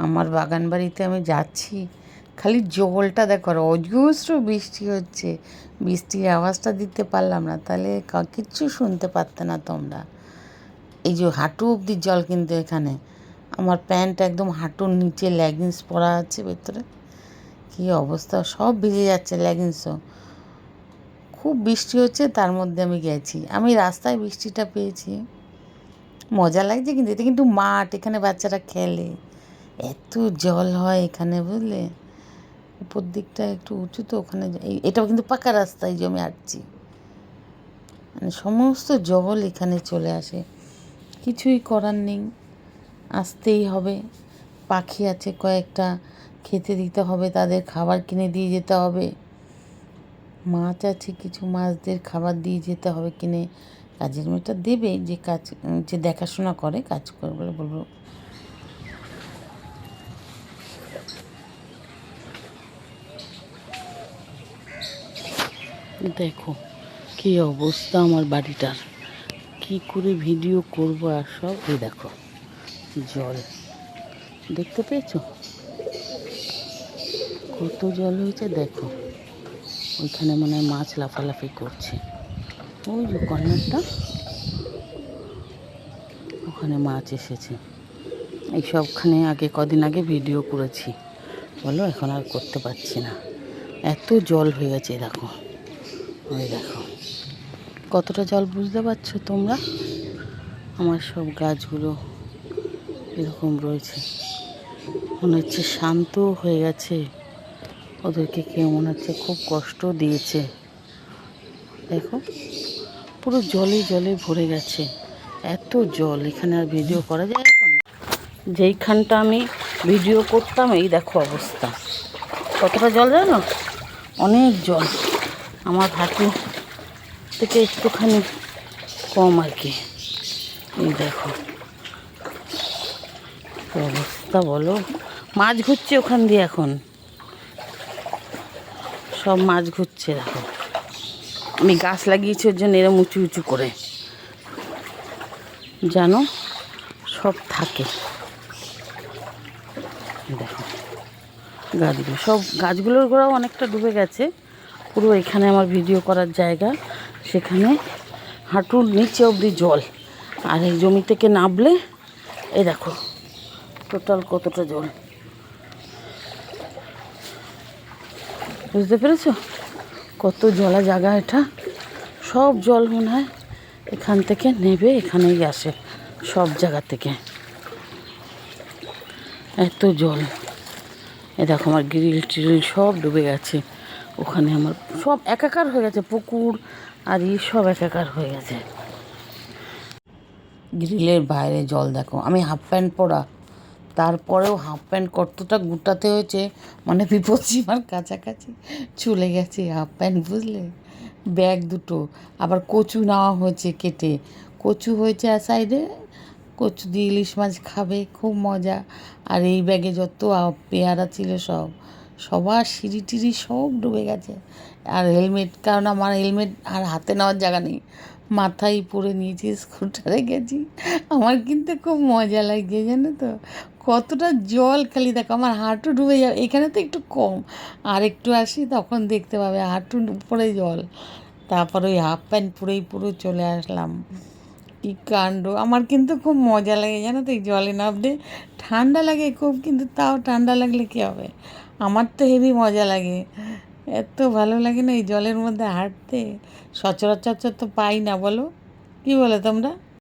আমার বাগান বাড়িতে আমি যাচ্ছি, খালি জলটা দেখো, আর অজস্র বৃষ্টি হচ্ছে। বৃষ্টির আওয়াজটা দিতে পারলাম না, তাহলে কিচ্ছু শুনতে পারতে না তোমরা। এই যে হাঁটু অবধি জল, কিন্তু এখানে আমার প্যান্ট একদম হাঁটুর নিচে, লেগিংস পরা আছে ভেতরে, কী অবস্থা, সব ভিজে যাচ্ছে লেগিংসও। খুব বৃষ্টি হচ্ছে, তার মধ্যে আমি গেছি, আমি রাস্তায় বৃষ্টিটা পেয়েছি, মজা লাগছে। কিন্তু এটা কিন্তু মাঠ, এখানে বাচ্চারা খেলে, এত জল হয় এখানে, বুঝলে। উপর দিকটা একটু উঁচু তো, ওখানে এটাও কিন্তু পাকা রাস্তা, এই যে আমি হাঁটছি, মানে সমস্ত জল এখানে চলে আসে, কিছুই করার নেই, আসতেই হবে। পাখি আছে কয়েকটা, খেতে দিতে হবে, তাদের খাবার কিনে দিয়ে যেতে হবে। মাছ আছে কিছু, মাছদের খাবার দিয়ে যেতে হবে কিনে। কাজের মেয়েটা দেবে, যে কাজ, যে দেখাশোনা করে, কাজ করে বলে বলবো। দেখো কী অবস্থা আমার বাড়িটার, কি করে ভিডিও করব আর সব। এই দেখো জল, দেখতে পেয়েছো কত জল হয়েছে, দেখো ওইখানে মনে হয় মাছ লাফালাফি করছে, ওই যে কর্নারটা, ওখানে মাছ এসেছে। এই সবখানে আগে কদিন আগে ভিডিও করেছি, বলো এখন আর করতে পারছি না, এত জল হয়ে গেছে। দেখো ওই দেখো কতটা জল, বুঝতে পারছো তোমরা। আমার সব গাছগুলো এরকম রয়েছে, মনে হচ্ছে শান্ত হয়ে গেছে, ওদেরকে কেউ মনে হচ্ছে খুব কষ্ট দিয়েছে। দেখো পুরো জলে জলে ভরে গেছে, এত জল, এখানে আর ভিডিও করা যায় এখন। যেইখানটা আমি ভিডিও করতাম, এই দেখো অবস্থা, কতটা জল জানো, অনেক জল, আমার হাঁটু থেকে একটুখানি কম আর কি। এই দেখো অবস্থা, বলো। মাছ ঘুরছে ওখান দিয়ে, এখন সব মাছ ঘুরছে। দেখো আমি গাছ লাগিয়েছি, ওর জন্য এরম উঁচু উঁচু করে, জানো সব থাকে। দেখো গাছগুলো, সব গাছগুলোর গোড়াও অনেকটা ডুবে গেছে, পুরো এখানে আমার ভিডিও করার জায়গা, সেখানে হাঁটুর নিচে অবধি জল, আর এই জমি থেকে নামলে এই দেখো টোটাল কতটা জল, বুঝতে পেরেছো কত জলা জায়গা এটা। সব জল মনে হয় এখান থেকে নেবে, এখানেই আসে সব জায়গা থেকে, এত জল। এ দেখো আমার গ্রিল ট্রিল সব ডুবে গেছে, ওখানে আমার সব একাকার হয়ে গেছে, পুকুর আর এই সব একাকার হয়ে গেছে। গ্রিলের বাইরে জল দেখো, আমি হাফ প্যান্ট পরা, তারপরেও হাফ প্যান্ট কতটা গুটাতে হয়েছে, মানে বিপদসীমার কাছাকাছি চলে গেছে হাফ প্যান্ট, বুঝলে। ব্যাগ দুটো, আবার কচু নেওয়া হয়েছে কেটে, কচু হয়েছে আর সাইডে, কচু দিয়ে ইলিশ মাছ খাবে, খুব মজা। আর এই ব্যাগে যত পেয়ারা ছিল সব, সবার সিঁড়ি টিড়ি সব ডুবে গেছে। আর হেলমেট, কারণ আমার হেলমেট আর হাতে নেওয়ার জায়গা নেই, মাথায় পরে নিয়েছি, স্কুটারে গেছি। আমার কিন্তু খুব মজা লাগছে, জানো তো, কতটা জল, খালি দেখো আমার হাঁটু ডুবে যাবে, এখানে তো একটু কম, আর একটু আসি তখন দেখতে পাবে হাঁটুর উপরে জল। তারপর ওই হাফ প্যান্ট পরেই পুরো চলে আসলাম, কী কাণ্ড। আমার কিন্তু খুব মজা লাগে, জানো তো, এই জলে নামতে। ঠান্ডা লাগে খুব, কিন্তু তাও ঠান্ডা লাগলে কী হবে, আমার তো হেবি মজা লাগে, এত ভালো লাগে না এই জলের মধ্যে হাঁটতে, সচরাচর তো পাই না, বলো, কী বলো তোমরা।